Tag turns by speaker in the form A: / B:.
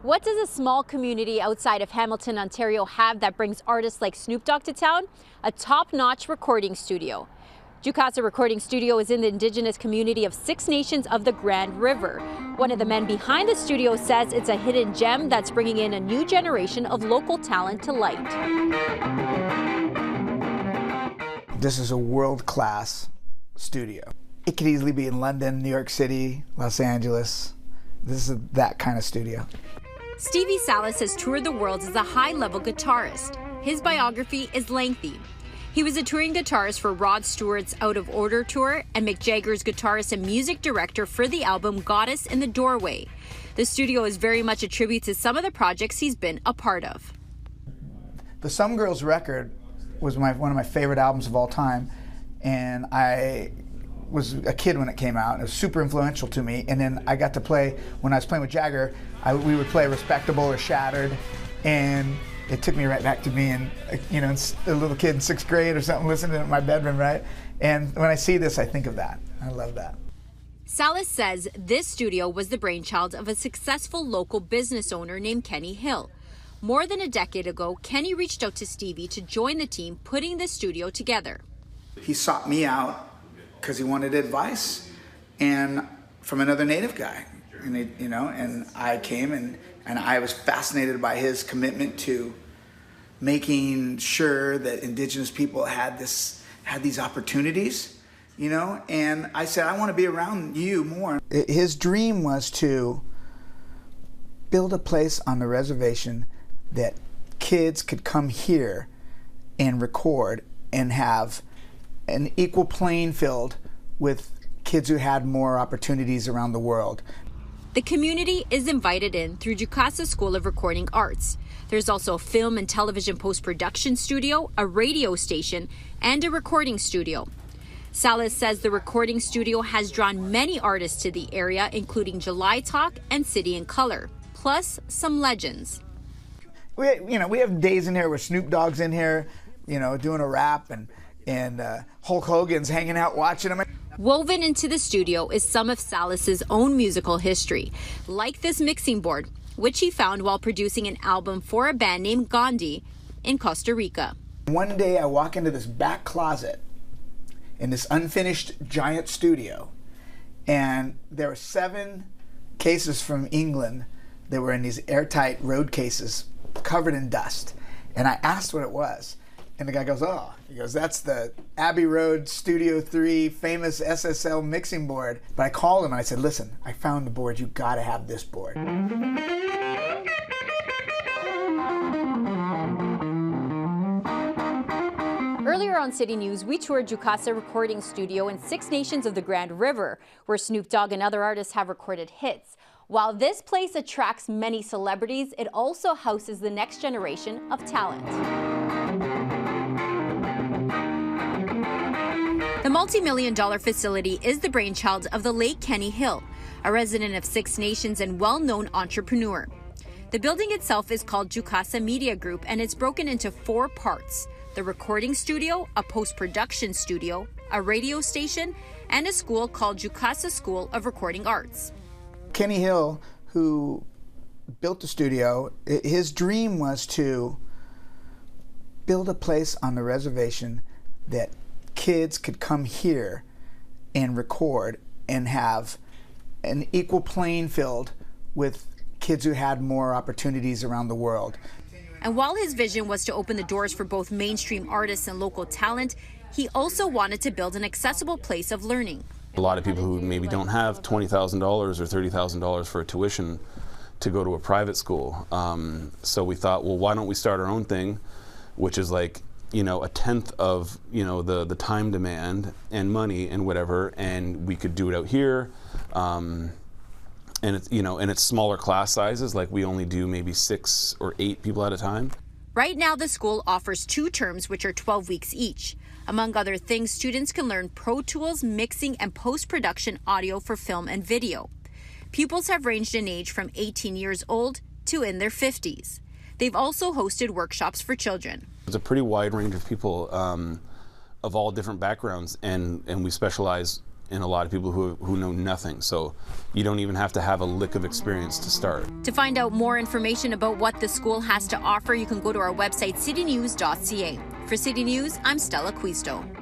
A: What does a small community outside of Hamilton, Ontario have that brings artists like Snoop Dogg to town? A top-notch recording studio. Jukasa Recording Studio is in the Indigenous community of Six Nations of the Grand River. One of the men behind the studio says it's a hidden gem that's bringing in a new generation of local talent to light.
B: This is a world-class studio. It could easily be in London, New York City, Los Angeles. This is that kind of studio.
A: Stevie Salas has toured the world as a high-level guitarist. His biography is lengthy. He was a touring guitarist for Rod Stewart's Out of Order tour and Mick Jagger's guitarist and music director for the album Goddess in the Doorway. The studio is very much a tribute to some of the projects he's been a part of.
B: The Some Girls record was one of my favorite albums of all time, and I was a kid when it came out. It was super influential to me, and then I got to play, when I was playing with Jagger, we would play Respectable or Shattered, and it took me right back to being, a little kid in 6th grade or something, listening to it in my bedroom, right? And when I see this, I think of that. I love that.
A: Salas says this studio was the brainchild of a successful local business owner named Kenny Hill. More than a decade ago, Kenny reached out to Stevie to join the team putting the studio together.
B: He sought me out because he wanted advice, and from another Native guy, and I came and I was fascinated by his commitment to making sure that Indigenous people had these opportunities, and I said, I want to be around you more. His dream was to build a place on the reservation that kids could come here and record and have an equal playing field with kids who had more opportunities around the world.
A: The community is invited in through Jukasa School of Recording Arts. There's also a film and television post-production studio, a radio station, and a recording studio. Salas says the recording studio has drawn many artists to the area, including July Talk and City in Color, plus some legends.
B: We have days in here where Snoop Dogg's in here, doing a rap, and Hulk Hogan's hanging out watching him.
A: Woven into the studio is some of Salas's own musical history, like this mixing board, which he found while producing an album for a band named Gandhi in Costa Rica.
B: One day I walk into this back closet in this unfinished giant studio, and there were 7 cases from England that were in these airtight road cases covered in dust. And I asked what it was. And the guy goes, that's the Abbey Road Studio 3 famous SSL mixing board. But I called him and I said, listen, I found the board. You got to have this board.
A: Earlier on City News, we toured Jukasa Recording Studio in Six Nations of the Grand River, where Snoop Dogg and other artists have recorded hits. While this place attracts many celebrities, it also houses the next generation of talent. The multi-million-dollar facility is the brainchild of the late Kenny Hill, a resident of Six Nations and well-known entrepreneur. The building itself is called Jukasa Media Group, and it's broken into 4 parts: the recording studio, a post-production studio, a radio station, and a school called Jukasa School of Recording Arts.
B: Kenny Hill, who built the studio, his dream was to build a place on the reservation that kids could come here and record and have an equal playing field with kids who had more opportunities around the world.
A: And while his vision was to open the doors for both mainstream artists and local talent, he also wanted to build an accessible place of learning.
C: A lot of people who maybe don't have $20,000 or $30,000 for a tuition to go to a private school. So we thought, well, why don't we start our own thing, which is like, a tenth of, the time demand and money and whatever, and we could do it out here. And it's, and it's smaller class sizes, like we only do maybe 6 or 8 people at a time.
A: Right now, the school offers 2 terms, which are 12 weeks each. Among other things, students can learn Pro Tools, mixing, and post-production audio for film and video. Pupils have ranged in age from 18 years old to in their 50s. They've also hosted workshops for children.
C: There's a pretty wide range of people of all different backgrounds, and we specialize in a lot of people who know nothing. So you don't even have to have a lick of experience to start.
A: To find out more information about what the school has to offer, you can go to our website, citynews.ca. For City News, I'm Stella Quisto.